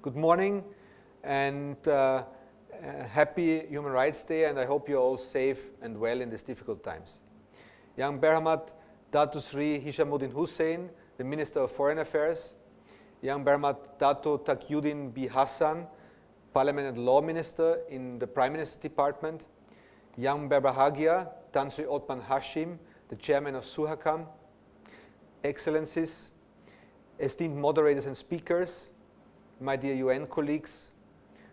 Good morning and happy Human Rights Day, and I hope you're all safe and well in these difficult times. Yang Berhmat Dato Sri Hishamuddin Hussein, the Minister of Foreign Affairs, Yang Berhmat Dato Taqiyuddin B. Hassan, Parliament and Law Minister in the Prime Minister's Department, Yang Berbahagia Tan Sri Othman Hashim, the Chairman of Suhakam, Excellencies, esteemed moderators and speakers, my dear UN colleagues,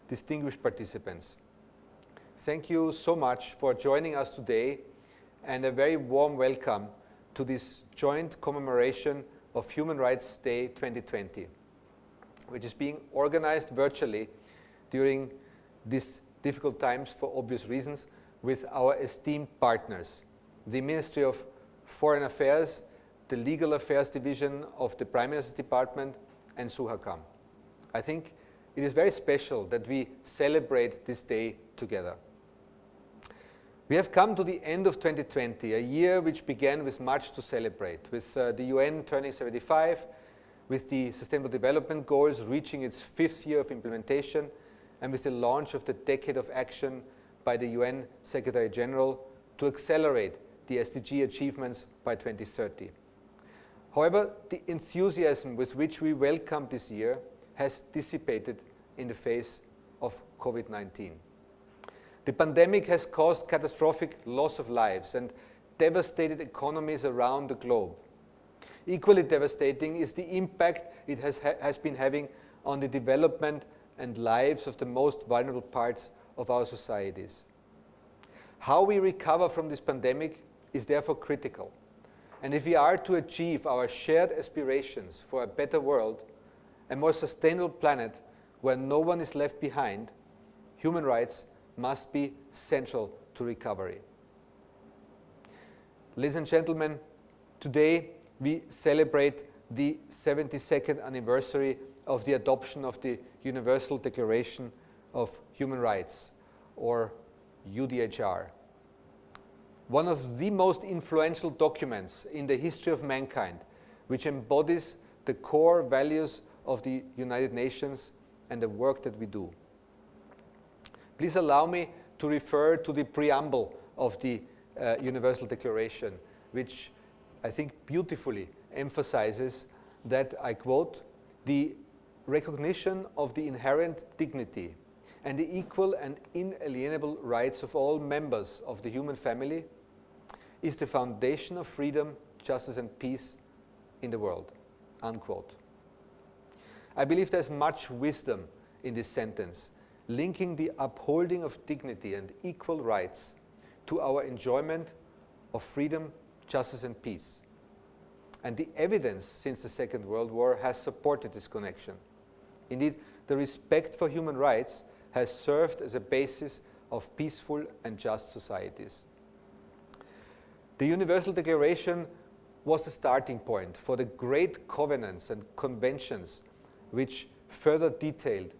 distinguished participants. Thank you so much for joining us today, and a very warm welcome to this joint commemoration of Human Rights Day 2020, which is being organized virtually during these difficult times for obvious reasons with our esteemed partners, the Ministry of Foreign Affairs, the Legal Affairs Division of the Prime Minister's Department, and Suhakam. I think it is very special that we celebrate this day together. We have come to the end of 2020, a year which began with much to celebrate, with the UN turning 75, with the Sustainable Development Goals reaching its 5th year of implementation, and with the launch of the Decade of Action by the UN Secretary General to accelerate the SDG achievements by 2030. However, the enthusiasm with which we welcomed this year has dissipated in the face of COVID-19. The pandemic has caused catastrophic loss of lives and devastated economies around the globe. Equally devastating is the impact it has been having on the development and lives of the most vulnerable parts of our societies. How we recover from this pandemic is therefore critical. And if we are to achieve our shared aspirations for a better world, a more sustainable planet where no one is left behind, human rights must be central to recovery. Ladies and gentlemen, today we celebrate the 72nd anniversary of the adoption of the Universal Declaration of Human Rights, or UDHR. One of the most influential documents in the history of mankind, which embodies the core values of the United Nations and the work that we do. Please allow me to refer to the preamble of the Universal Declaration, which I think beautifully emphasizes that, I quote, "The recognition of the inherent dignity and the equal and inalienable rights of all members of the human family is the foundation of freedom, justice and peace in the world," unquote. I believe there's much wisdom in this sentence, linking the upholding of dignity and equal rights to our enjoyment of freedom, justice and peace. And the evidence since the Second World War has supported this connection. Indeed, the respect for human rights has served as a basis of peaceful and just societies. The Universal Declaration was the starting point for the great covenants and conventions which further detailed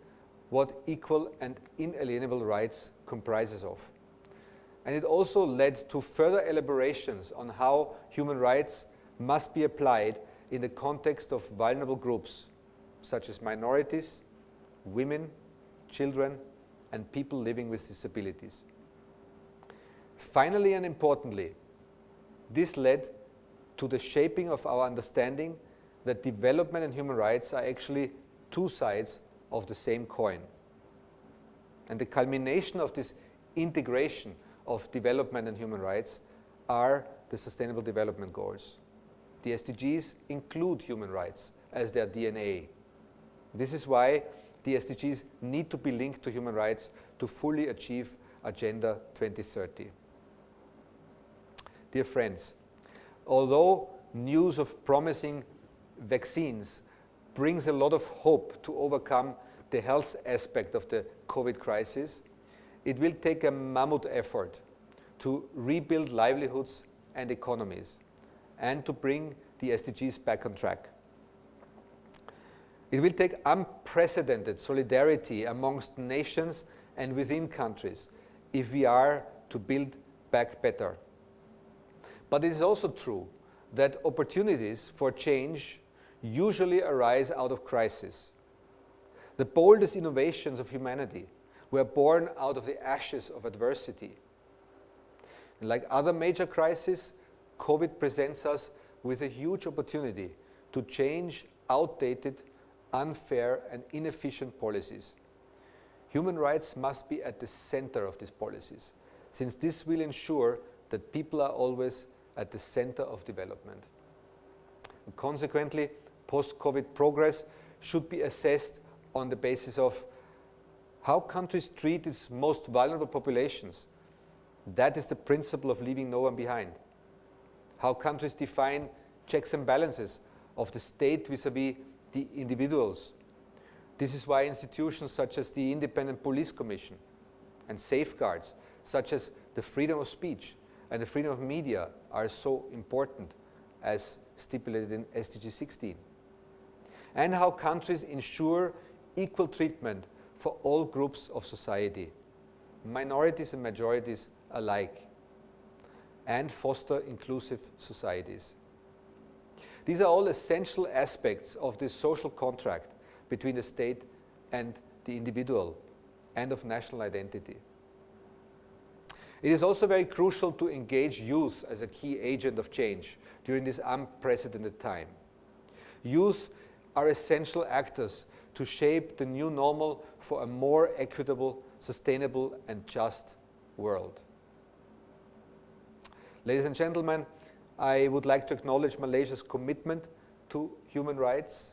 what equal and inalienable rights comprises of. And it also led to further elaborations on how human rights must be applied in the context of vulnerable groups, such as minorities, women, children, and people living with disabilities. Finally and importantly, this led to the shaping of our understanding that development and human rights are actually two sides of the same coin. And the culmination of this integration of development and human rights are the Sustainable Development Goals. The SDGs include human rights as their DNA. This is why the SDGs need to be linked to human rights to fully achieve Agenda 2030. Dear friends, although news of promising vaccines brings a lot of hope to overcome the health aspect of the COVID crisis, it will take a mammoth effort to rebuild livelihoods and economies and to bring the SDGs back on track. It will take unprecedented solidarity amongst nations and within countries if we are to build back better. But it is also true that opportunities for change usually arise out of crisis. The boldest innovations of humanity were born out of the ashes of adversity. And like other major crises, COVID presents us with a huge opportunity to change outdated, unfair, and inefficient policies. Human rights must be at the center of these policies, since this will ensure that people are always at the center of development. And consequently, post-COVID progress should be assessed on the basis of how countries treat its most vulnerable populations. That is the principle of leaving no one behind. How countries define checks and balances of the state vis-à-vis the individuals. This is why institutions such as the Independent Police Commission and safeguards such as the freedom of speech and the freedom of media are so important, as stipulated in SDG 16. And how countries ensure equal treatment for all groups of society, minorities and majorities alike, and foster inclusive societies. These are all essential aspects of this social contract between the state and the individual, and of national identity. It is also very crucial to engage youth as a key agent of change during this unprecedented time. Youth are essential actors to shape the new normal for a more equitable, sustainable, and just world. Ladies and gentlemen, I would like to acknowledge Malaysia's commitment to human rights.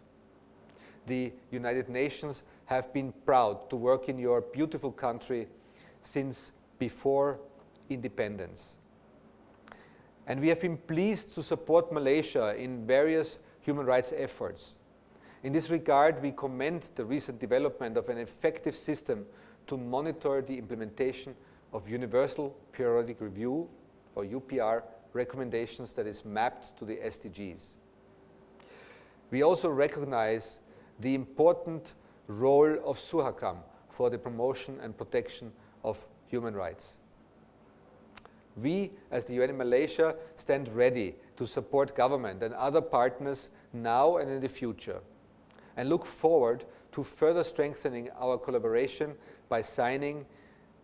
The United Nations have been proud to work in your beautiful country since before independence. And we have been pleased to support Malaysia in various human rights efforts. In this regard, we commend the recent development of an effective system to monitor the implementation of Universal Periodic Review, or UPR, recommendations that is mapped to the SDGs. We also recognize the important role of Suhakam for the promotion and protection of human rights. We, as the UN in Malaysia, stand ready to support government and other partners now and in the future, and look forward to further strengthening our collaboration by signing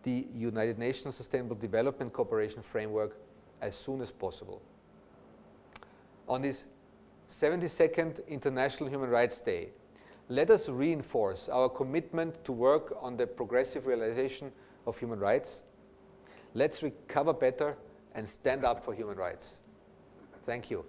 the United Nations Sustainable Development Cooperation Framework as soon as possible. On this 72nd International Human Rights Day, let us reinforce our commitment to work on the progressive realization of human rights. Let's recover better and stand up for human rights. Thank you.